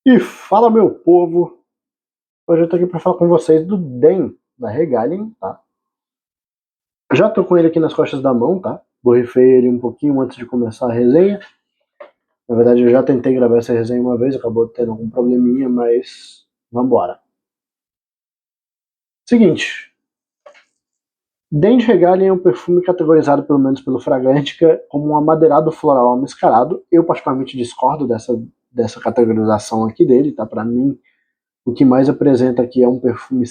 E fala, meu povo! Hoje eu tô aqui para falar com vocês do Den, da Regalien, tá? Já tô com ele aqui nas costas da mão, tá? Borrifei ele um pouquinho antes de começar a resenha. Na verdade, eu já tentei gravar essa resenha uma vez, acabou tendo algum probleminha, mas vambora. Seguinte, Den de Regalien é um perfume categorizado, pelo menos pelo Fragrantica, como um amadeirado floral amascarado. Eu particularmente discordo dessa categorização aqui dele, tá? Pra mim, o que mais apresenta aqui é um perfume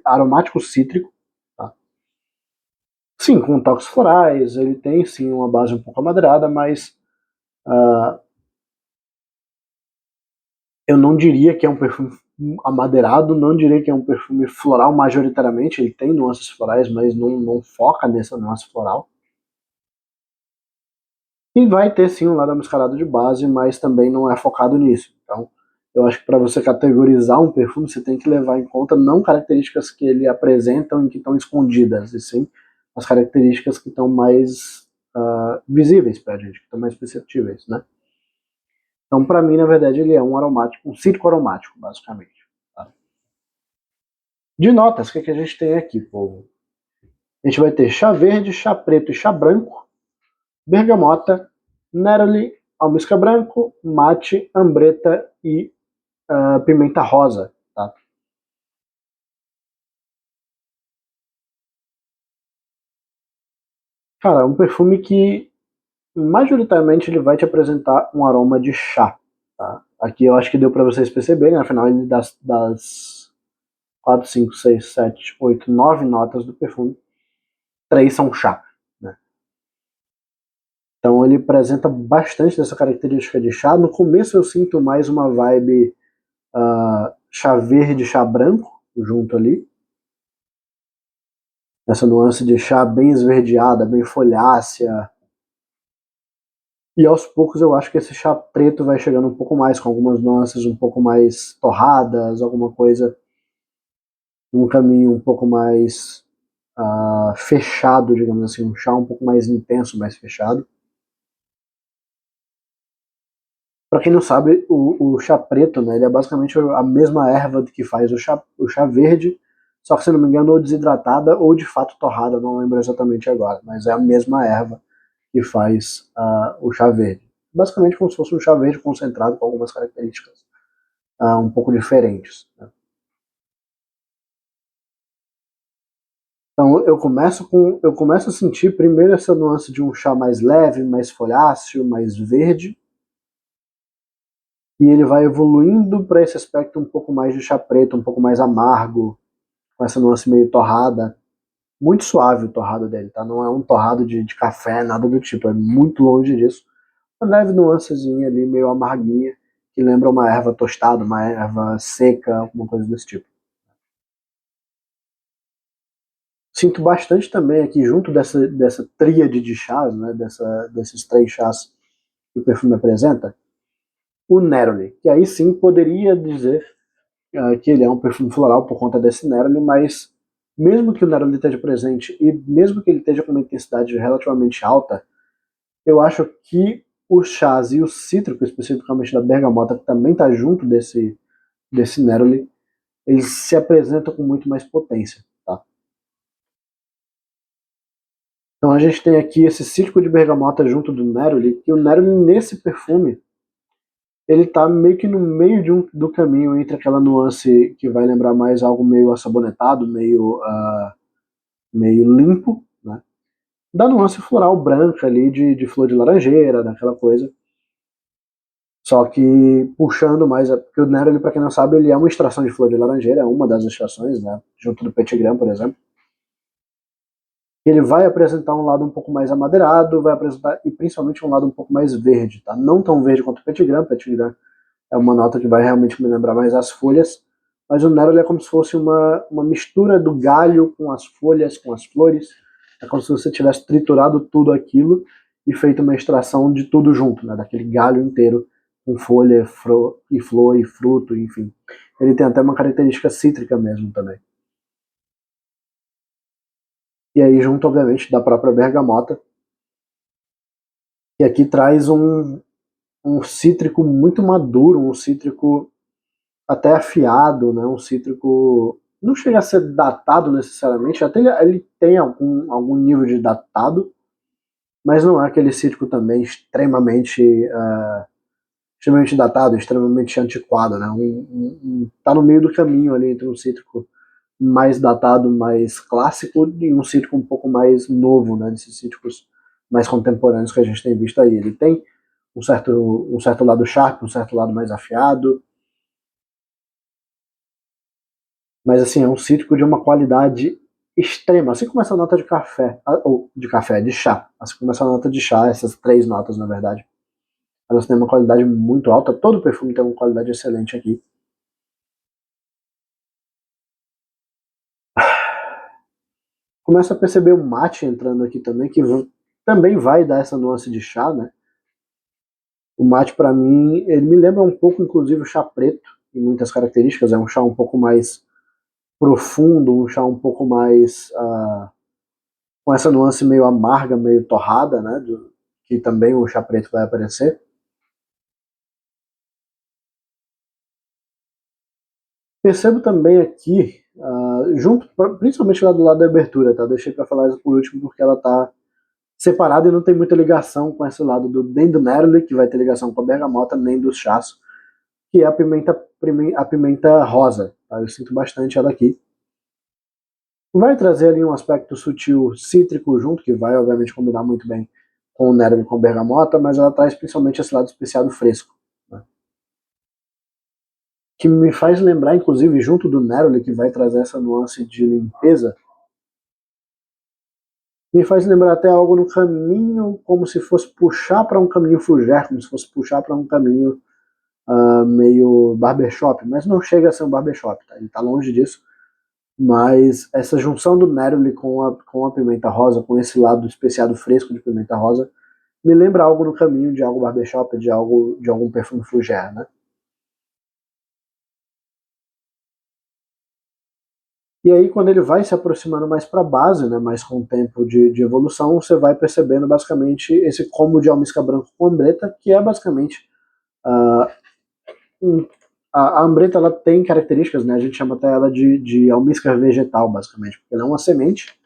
aromático cítrico, tá? Sim, com toques florais, ele tem sim uma base um pouco amadeirada, mas uh, eu não diria que é um perfume amadeirado, não diria que é um perfume floral majoritariamente, ele tem nuances florais, mas não foca nessa nuance floral. E vai ter sim um lado mascarado de base, mas também não é focado nisso. Então, eu acho que para você categorizar um perfume, você tem que levar em conta não características que ele apresentam e que estão escondidas, e sim as características que estão mais visíveis para a gente, que estão mais perceptíveis, né? Então, para mim, na verdade, ele é um aromático, um cítrico aromático, basicamente. Tá? De notas, o que a gente tem aqui, povo? A gente vai ter chá verde, chá preto e chá branco, bergamota, neroli, almisca branco, mate, ambreta e pimenta rosa. Tá? Cara, um perfume que majoritariamente ele vai te apresentar um aroma de chá. Tá? Aqui eu acho que deu para vocês perceberem, afinal ele das 4, 5, 6, 7, 8, 9 notas do perfume, 3 são chá. Né? Então ele apresenta bastante dessa característica de chá. No começo eu sinto mais uma vibe chá verde, chá branco junto ali. Essa nuance de chá bem esverdeada, bem folhácea. E aos poucos eu acho que esse chá preto vai chegando um pouco mais, com algumas nuances um pouco mais torradas, alguma coisa, um caminho um pouco mais fechado, digamos assim, um chá um pouco mais intenso, mais fechado. Para quem não sabe, o chá preto, né, ele é basicamente a mesma erva que faz o chá verde, só que se não me engano, ou desidratada ou de fato torrada, não lembro exatamente agora, mas é a mesma erva que faz o chá verde. Basicamente como se fosse um chá verde concentrado com algumas características um pouco diferentes. Né? Então eu começo a sentir primeiro essa nuance de um chá mais leve, mais folháceo, mais verde, e ele vai evoluindo para esse aspecto um pouco mais de chá preto, um pouco mais amargo, com essa nuance meio torrada. Muito suave o torrado dele, tá? Não é um torrado de café, nada do tipo, é muito longe disso. Uma leve nuancezinha ali, meio amarguinha, que lembra uma erva tostada, uma erva seca, alguma coisa desse tipo. Sinto bastante também aqui, junto dessa tríade de chás, né, desses 3 chás que o perfume apresenta, o Neroli, que aí sim poderia dizer que ele é um perfume floral por conta desse Neroli, mas mesmo que o Neroli esteja presente e mesmo que ele esteja com uma intensidade relativamente alta, eu acho que os chás e o cítrico, especificamente da bergamota, que também está junto desse Neroli, eles se apresentam com muito mais potência. Tá? Então a gente tem aqui esse cítrico de bergamota junto do Neroli, e o Neroli nesse perfume, ele tá meio que no meio do caminho entre aquela nuance que vai lembrar mais algo meio assabonetado, meio limpo, né? Da nuance floral branca ali de flor de laranjeira, daquela coisa. Só que puxando mais, porque o Neroli, para quem não sabe, ele é uma extração de flor de laranjeira, é uma das extrações, né? Junto do Petit Grain, por exemplo. Ele vai apresentar um lado um pouco mais amadeirado, vai apresentar e principalmente um lado um pouco mais verde, tá? Não tão verde quanto o Petit Grain. Petit Grain é uma nota que vai realmente me lembrar mais as folhas, mas o Neroli é como se fosse uma mistura do galho com as folhas, com as flores. É como se você tivesse triturado tudo aquilo e feito uma extração de tudo junto, né? Daquele galho inteiro com folha e flor e fruto, enfim. Ele tem até uma característica cítrica mesmo também. E aí junto, obviamente, da própria bergamota, que aqui traz um cítrico muito maduro, um cítrico até afiado, né? Um cítrico não chega a ser datado necessariamente, até ele tem algum nível de datado, mas não é aquele cítrico também extremamente datado, extremamente antiquado, né? Tá no meio do caminho ali entre um cítrico mais datado, mais clássico, e um cítrico um pouco mais novo, né? Desses cítricos mais contemporâneos que a gente tem visto aí. Ele tem um certo lado sharp, um certo lado mais afiado, mas assim, é um cítrico de uma qualidade extrema, assim como essa nota de café, ou de café, de chá, assim como essa nota de chá, essas três notas na verdade, elas têm uma qualidade muito alta, todo perfume tem uma qualidade excelente aqui. Começa a perceber o mate entrando aqui também, que também vai dar essa nuance de chá, né? O mate para mim, ele me lembra um pouco inclusive o chá preto, em muitas características, é um chá um pouco mais profundo, um chá um pouco mais com essa nuance meio amarga, meio torrada, né? Que também o chá preto vai aparecer. Percebo também aqui, junto, principalmente lá do lado da abertura, tá? Deixei para falar isso por último porque ela tá separada e não tem muita ligação com esse lado nem do Neroli, que vai ter ligação com a bergamota, nem do chás, que é a pimenta rosa. Tá? Eu sinto bastante ela aqui. Vai trazer ali um aspecto sutil cítrico junto, que vai obviamente combinar muito bem com o Neroli e com a bergamota, mas ela traz principalmente esse lado especiado fresco. Né? Que me faz lembrar, inclusive, junto do Neroli, que vai trazer essa nuance de limpeza, me faz lembrar até algo no caminho, como se fosse puxar para um caminho fougère, como se fosse puxar para um caminho meio barbershop, mas não chega a ser um barbershop, tá? Ele está longe disso, mas essa junção do Neroli com a pimenta rosa, com esse lado especiado fresco de pimenta rosa, me lembra algo no caminho de algo barbershop, de algum perfume fougère, né? E aí, quando ele vai se aproximando mais para a base, né, mais com o tempo de evolução, você vai percebendo basicamente esse combo de almíscar branco com ambreta, que é basicamente uh, a ambreta ela tem características, né, a gente chama até ela de almíscar vegetal, basicamente, porque ela é uma semente,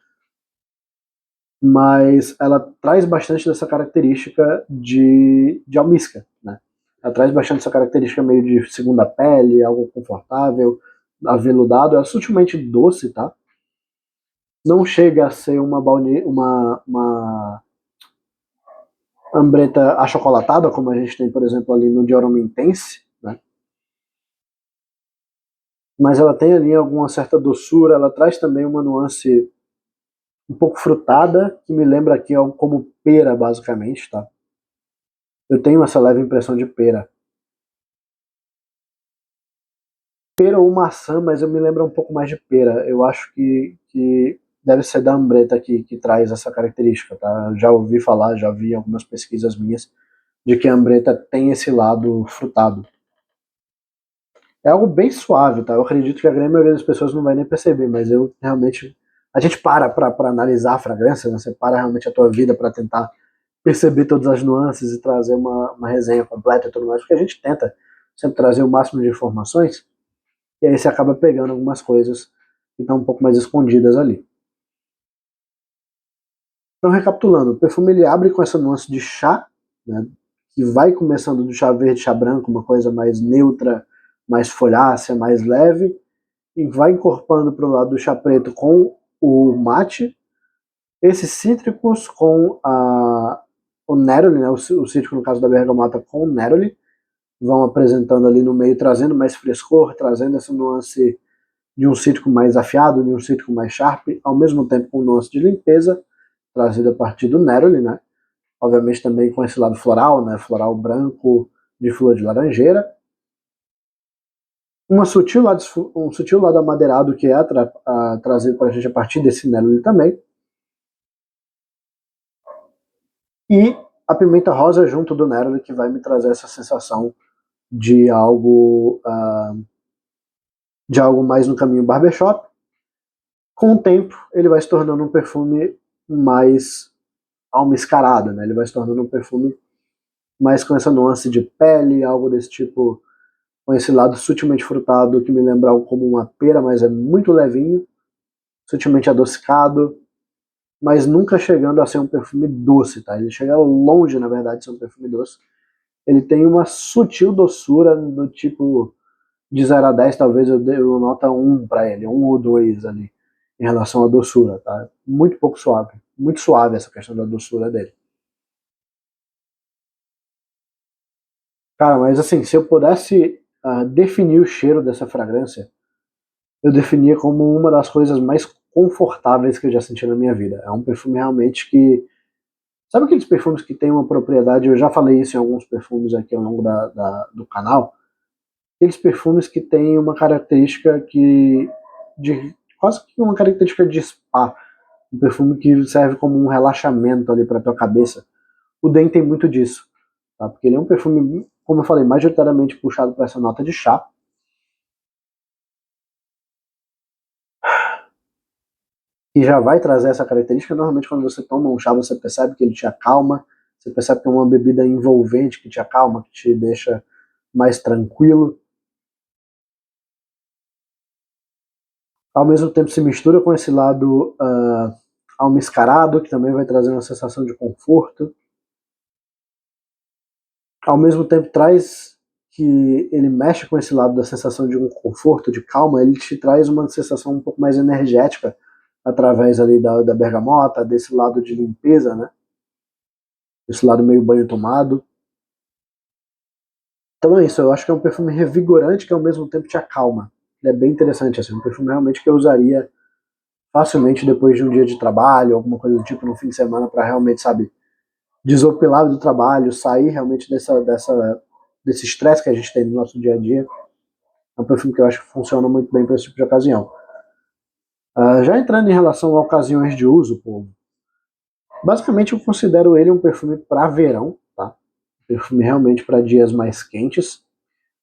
mas ela traz bastante dessa característica de almíscar, né? Ela traz bastante essa característica meio de segunda pele, algo confortável, aveludado, é sutilmente doce, tá? Não chega a ser uma ambreta achocolatada, como a gente tem, por exemplo, ali no Dior Homme Intense, né? Mas ela tem ali alguma certa doçura, ela traz também uma nuance um pouco frutada, que me lembra aqui algo como pera, basicamente, tá? Eu tenho essa leve impressão de pera. Pera ou maçã, mas eu me lembro um pouco mais de pera. Eu acho que deve ser da ambreta que traz essa característica, tá? Já ouvi falar, já vi algumas pesquisas minhas de que a ambreta tem esse lado frutado. É algo bem suave, tá? Eu acredito que a grande maioria das pessoas não vai nem perceber, mas eu realmente. A gente para analisar a fragrância, né? Você para realmente a tua vida para tentar perceber todas as nuances e trazer uma resenha completa e tudo mais, porque a gente tenta sempre trazer o máximo de informações, e aí você acaba pegando algumas coisas que estão um pouco mais escondidas ali. Então, recapitulando, o perfume ele abre com essa nuance de chá, né? Que vai começando do chá verde, chá branco, uma coisa mais neutra, mais folhácea, mais leve, e vai incorporando para o lado do chá preto com o mate, esses cítricos com o Neroli, né, o cítrico no caso da bergamota com o Neroli, vão apresentando ali no meio, trazendo mais frescor, trazendo essa nuance de um cítrico mais afiado, de um cítrico mais sharp, ao mesmo tempo com nuance de limpeza, trazida a partir do Neroli, né, obviamente também com esse lado floral, né, floral branco de flor de laranjeira, um sutil lado amadeirado que é trazido para a gente a partir desse Neroli também, e a pimenta rosa junto do Neroli que vai me trazer essa sensação de algo mais no caminho barbershop. Com o tempo, ele vai se tornando um perfume mais almiscarado, né? Ele vai se tornando um perfume mais com essa nuance de pele, algo desse tipo com esse lado sutilmente frutado que me lembra algo como uma pera, mas é muito levinho, sutilmente adocicado, mas nunca chegando a ser um perfume doce, tá? Ele chega longe, na verdade, de ser um perfume doce. Ele tem uma sutil doçura do tipo de 0 a 10, talvez eu dê uma nota 1 para ele, 1 ou 2 ali, em relação à doçura, tá? Muito pouco suave, muito suave essa questão da doçura dele. Cara, mas assim, se eu pudesse definir o cheiro dessa fragrância, eu definia como uma das coisas mais confortáveis que eu já senti na minha vida. É um perfume realmente que... Sabe aqueles perfumes que tem uma propriedade, eu já falei isso em alguns perfumes aqui ao longo do canal, aqueles perfumes que têm uma característica quase que uma característica de spa, um perfume que serve como um relaxamento ali para tua cabeça. O Den tem muito disso, tá? Porque ele é um perfume, como eu falei, majoritariamente puxado para essa nota de chá, e já vai trazer essa característica. Normalmente quando você toma um chá, você percebe que ele te acalma, você percebe que é uma bebida envolvente que te acalma, que te deixa mais tranquilo. Ao mesmo tempo se mistura com esse lado almiscarado, que também vai trazer uma sensação de conforto. Ao mesmo tempo traz que ele mexe com esse lado da sensação de um conforto, de calma, ele te traz uma sensação um pouco mais energética através ali da bergamota, desse lado de limpeza, né? Esse lado meio banho tomado. Então é isso, eu acho que é um perfume revigorante que ao mesmo tempo te acalma. Ele é bem interessante, assim, um perfume realmente que eu usaria facilmente depois de um dia de trabalho, alguma coisa do tipo, no fim de semana, para realmente, sabe, desopilar do trabalho, sair realmente desse estresse que a gente tem no nosso dia a dia. É um perfume que eu acho que funciona muito bem para esse tipo de ocasião. Já entrando em relação a ocasiões de uso, pô, basicamente eu considero ele um perfume para verão, tá? Perfume realmente para dias mais quentes.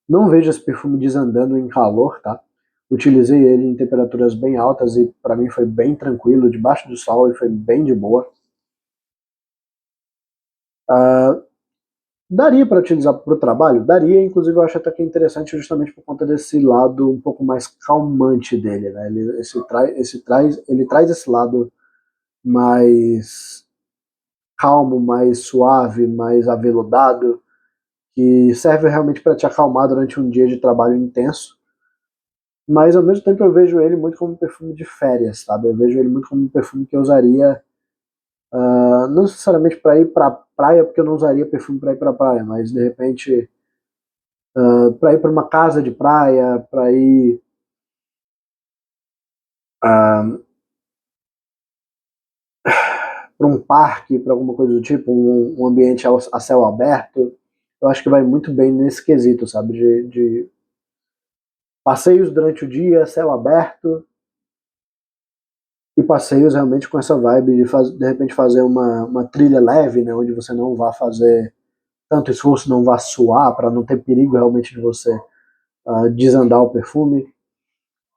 Não vejo esse perfume desandando em calor, tá? Utilizei ele em temperaturas bem altas e para mim foi bem tranquilo, debaixo do sol, e foi bem de boa. Daria para utilizar para o trabalho? Daria, inclusive eu acho até que é interessante justamente por conta desse lado um pouco mais calmante dele, né? Ele traz esse lado mais calmo, mais suave, mais aveludado, que serve realmente para te acalmar durante um dia de trabalho intenso. Mas ao mesmo tempo eu vejo ele muito como um perfume de férias, sabe? Eu vejo ele muito como um perfume que eu usaria, não necessariamente para ir para praia, porque eu não usaria perfume para ir para praia, mas de repente para ir para uma casa de praia, para ir para um parque, para alguma coisa do tipo, um ambiente a céu aberto. Eu acho que vai muito bem nesse quesito, sabe? De passeios durante o dia, céu aberto, e passeios realmente com essa vibe de repente fazer uma trilha leve, né, onde você não vá fazer tanto esforço, não vá suar, para não ter perigo realmente de você desandar o perfume,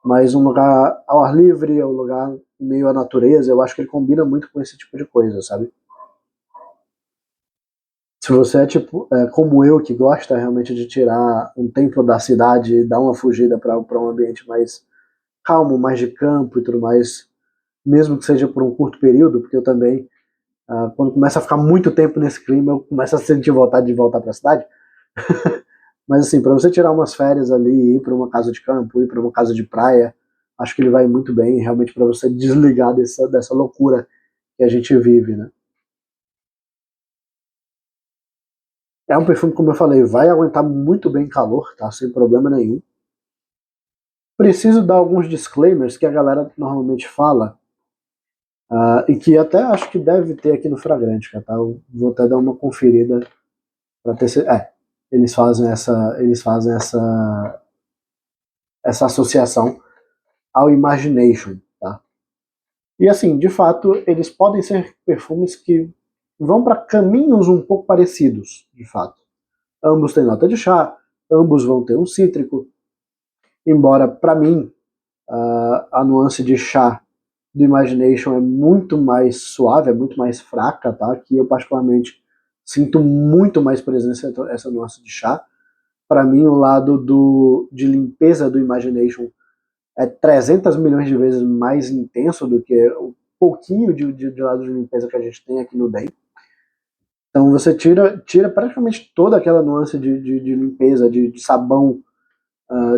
mas um lugar ao ar livre, um lugar meio à natureza, eu acho que ele combina muito com esse tipo de coisa, sabe? Se você é tipo como eu, que gosta realmente de tirar um tempo da cidade e dar uma fugida para um ambiente mais calmo, mais de campo e tudo mais, mesmo que seja por um curto período, porque eu também, quando começa a ficar muito tempo nesse clima, eu começo a sentir vontade de voltar para a cidade. Mas assim, para você tirar umas férias ali, ir para uma casa de campo, ir para uma casa de praia, acho que ele vai muito bem, realmente, para você desligar dessa loucura que a gente vive, né? É um perfume, como eu falei, vai aguentar muito bem calor, tá? Sem problema nenhum. Preciso dar alguns disclaimers que a galera normalmente fala, e que até acho que deve ter aqui no Fragrantica, tá? Eu vou até dar uma conferida para ter eles fazem essa associação ao Imagination, tá? E assim, de fato, eles podem ser perfumes que vão para caminhos um pouco parecidos, de fato. Ambos têm nota de chá, ambos vão ter um cítrico, embora para mim a nuance de chá do Imagination é muito mais suave, é muito mais fraca, tá? Que eu particularmente sinto muito mais presença essa nuance de chá. para mim o lado de limpeza do Imagination é 300 milhões de vezes mais intenso do que o pouquinho de lado de limpeza que a gente tem aqui no DEM. Então você tira praticamente toda aquela nuance de limpeza, de sabão,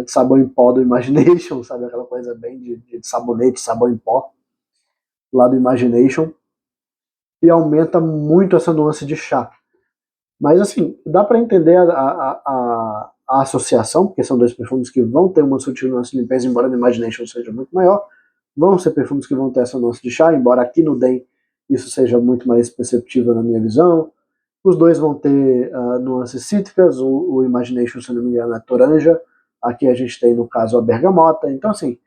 de sabão em pó do Imagination, sabe? Aquela coisa bem de sabonete, sabão em pó, lá do Imagination, e aumenta muito essa nuance de chá. Mas assim, dá para entender a associação, porque são dois perfumes que vão ter uma sutil nuance de limpeza, embora no Imagination seja muito maior. Vão ser perfumes que vão ter essa nuance de chá, embora aqui no DEM isso seja muito mais perceptível na minha visão. Os dois vão ter nuances cítricas, o Imagination, se não me engano, é toranja. Aqui a gente tem, no caso, a bergamota. Então, assim,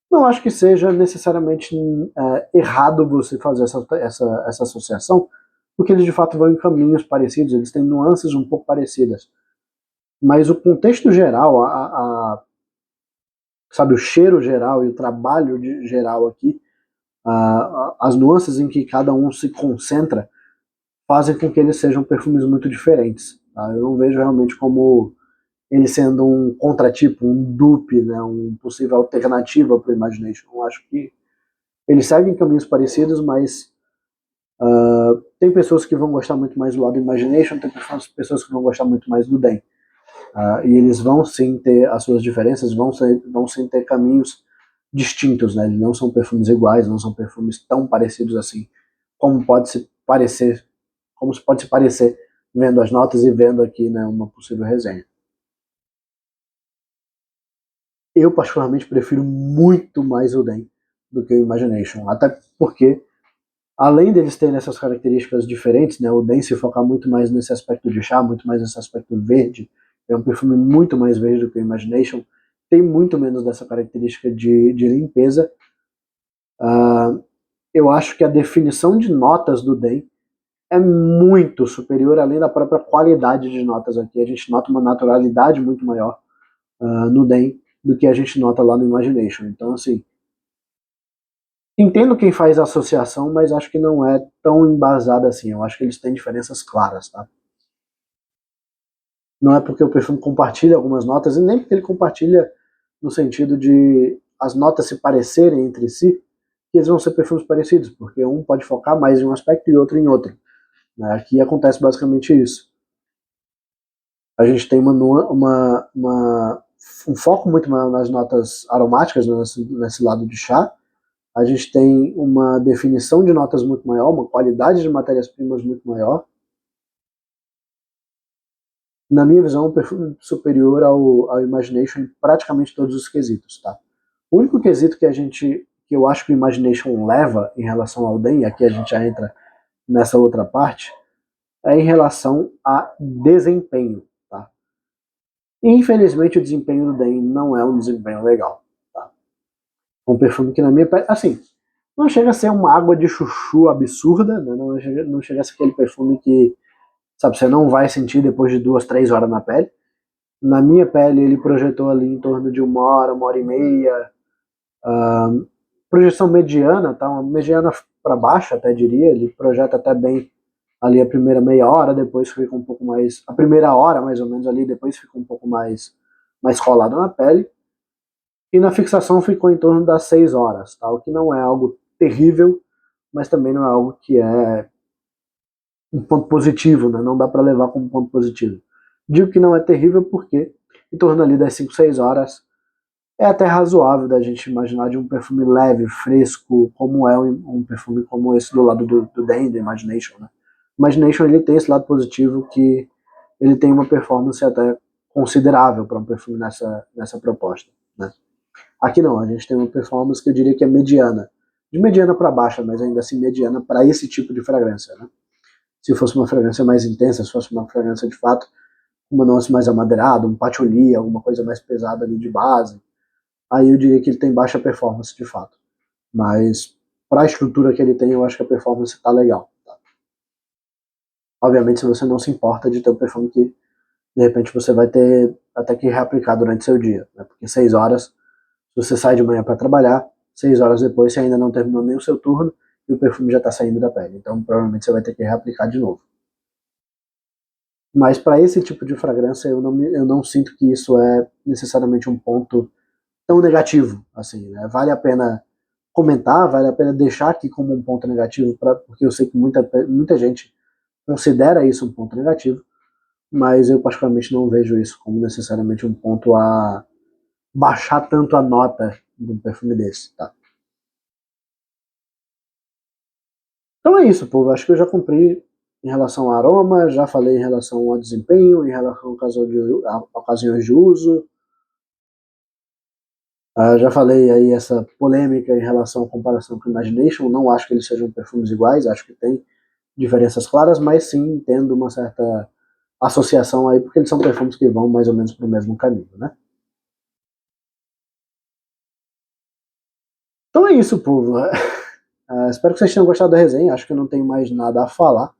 não acho que seja necessariamente errado você fazer essa associação, porque eles de fato vão em caminhos parecidos, eles têm nuances um pouco parecidas. Mas o contexto geral, sabe, o cheiro geral e o trabalho geral aqui, as nuances em que cada um se concentra, fazem com que eles sejam perfumes muito diferentes. Tá? Eu não vejo realmente como ele sendo um contratipo, um dupe, né, uma possível alternativa para o Imagination. Eu acho que eles seguem caminhos parecidos, mas tem pessoas que vão gostar muito mais do lado do Imagination, tem pessoas que vão gostar muito mais do DEM. E eles vão sim ter as suas diferenças, vão sim ter caminhos distintos, né? Eles não são perfumes iguais, não são perfumes tão parecidos assim, como pode se parecer, vendo as notas e vendo aqui, né, uma possível resenha. Eu particularmente prefiro muito mais o DEM do que o Imagination, até porque além deles terem essas características diferentes, né, o DEM se focar muito mais nesse aspecto de chá, muito mais nesse aspecto verde, é um perfume muito mais verde do que o Imagination, tem muito menos dessa característica de limpeza. Eu acho que a definição de notas do DEM é muito superior, além da própria qualidade de notas aqui. A gente nota uma naturalidade muito maior no DEM do que a gente nota lá no Imagination. Então, assim, entendo quem faz a associação, mas acho que não é tão embasada assim. Eu acho que eles têm diferenças claras, tá? Não é porque o perfume compartilha algumas notas, e nem porque ele compartilha no sentido de as notas se parecerem entre si, que eles vão ser perfumes parecidos, porque um pode focar mais em um aspecto e outro em outro. Aqui acontece basicamente isso. A gente tem um foco muito maior nas notas aromáticas, né, nesse lado de chá. A gente tem uma definição de notas muito maior, uma qualidade de matérias-primas muito maior. Na minha visão, um perfume superior ao Imagination em praticamente todos os quesitos, tá? O único quesito que eu acho que o Imagination leva em relação ao DEM, e aqui a gente já entra nessa outra parte, é em relação a desempenho, tá? Infelizmente o desempenho do DEM não é um desempenho legal, tá? Um perfume que na minha pele, assim, não chega a ser uma água de chuchu absurda, né? Não chega a ser aquele perfume que, sabe, você não vai sentir depois de 2, 3 horas na pele. Na minha pele ele projetou ali em torno de 1 hora, 1 hora e meia, projeção mediana, tá? Uma mediana para baixo até diria, ele projeta até bem ali a primeira meia hora, depois fica um pouco mais, a primeira hora mais ou menos ali, depois fica um pouco mais colado na pele, e na fixação ficou em torno das 6 horas, tá? O que não é algo terrível, mas também não é algo que é um ponto positivo, né? Não dá para levar como ponto positivo. Digo que não é terrível porque em torno ali das 5, 6 horas é até razoável da gente imaginar de um perfume leve, fresco, como é um perfume como esse do lado do DEM, do Imagination, né? Imagination ele tem esse lado positivo que ele tem uma performance até considerável para um perfume nessa proposta, né? Aqui não, a gente tem uma performance que eu diria que é mediana, de mediana para baixa, mas ainda assim mediana para esse tipo de fragrância, né? Se fosse uma fragrância mais intensa, se fosse uma fragrância de fato, uma nuance mais amadeirada, um patchouli, alguma coisa mais pesada ali de base, aí eu diria que ele tem baixa performance de fato. Mas para a estrutura que ele tem, eu acho que a performance está legal. Tá? Obviamente, se você não se importa de ter um perfume que de repente você vai ter até que reaplicar durante seu dia, né? Porque 6 horas, se você sai de manhã para trabalhar, 6 horas depois você ainda não terminou nem o seu turno e o perfume já está saindo da pele. Então provavelmente você vai ter que reaplicar de novo. Mas para esse tipo de fragrância eu não sinto que isso é necessariamente um ponto tão negativo, assim, né? Vale a pena comentar, vale a pena deixar aqui como um ponto negativo, porque eu sei que muita gente considera isso um ponto negativo, mas eu particularmente não vejo isso como necessariamente um ponto a baixar tanto a nota de um perfume desse, tá? Então é isso, povo. Acho que eu já cumpri em relação ao aroma, já falei em relação ao desempenho, em relação a ocasiões de uso, já falei aí essa polêmica em relação à comparação com Imagination. Não acho que eles sejam perfumes iguais, acho que tem diferenças claras, mas sim entendo uma certa associação aí, porque eles são perfumes que vão mais ou menos para o mesmo caminho, né? Então é isso, povo. Espero que vocês tenham gostado da resenha. Acho que eu não tenho mais nada a falar.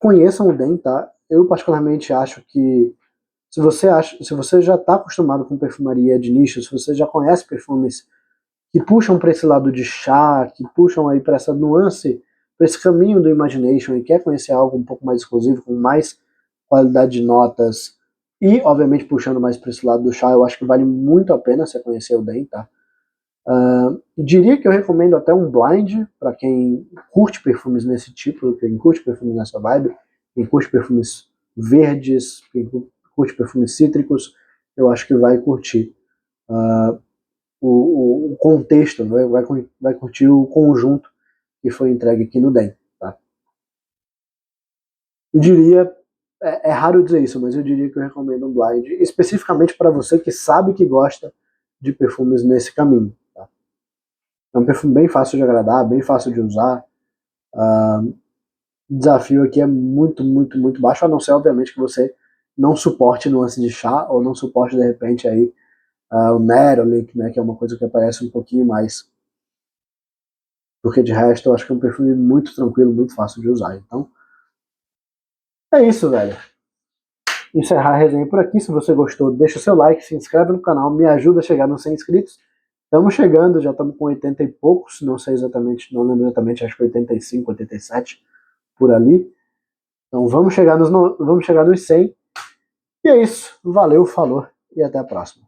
Conheçam o DEM, tá? Eu particularmente acho que se você já está acostumado com perfumaria de nicho, se você já conhece perfumes que puxam para esse lado de chá, que puxam aí para essa nuance, para esse caminho do Imagination e quer conhecer algo um pouco mais exclusivo, com mais qualidade de notas e, obviamente, puxando mais para esse lado do chá, eu acho que vale muito a pena você conhecer o DEM, tá? Diria que eu recomendo até um blind para quem curte perfumes nesse tipo, quem curte perfumes nessa vibe, quem curte perfumes verdes, quem curte perfumes cítricos, eu acho que vai curtir o contexto, vai curtir o conjunto que foi entregue aqui no DEM. Tá? Eu diria, é raro dizer isso, mas eu diria que eu recomendo um blind especificamente para você que sabe que gosta de perfumes nesse caminho. Tá? É um perfume bem fácil de agradar, bem fácil de usar. O desafio aqui é muito, muito, muito baixo, a não ser, obviamente, que você não suporte nuance de chá, ou não suporte, de repente, aí, o Nerolic, né, que é uma coisa que aparece um pouquinho mais. Porque, de resto, eu acho que é um perfume muito tranquilo, muito fácil de usar. Então, é isso, velho. Encerrar a resenha por aqui. Se você gostou, deixa o seu like, se inscreve no canal, me ajuda a chegar nos 100 inscritos. Estamos chegando, já estamos com 80 e poucos, não sei exatamente, não lembro exatamente, acho que 85, 87, por ali. Então vamos chegar nos 100. E é isso. Valeu, falou e até a próxima.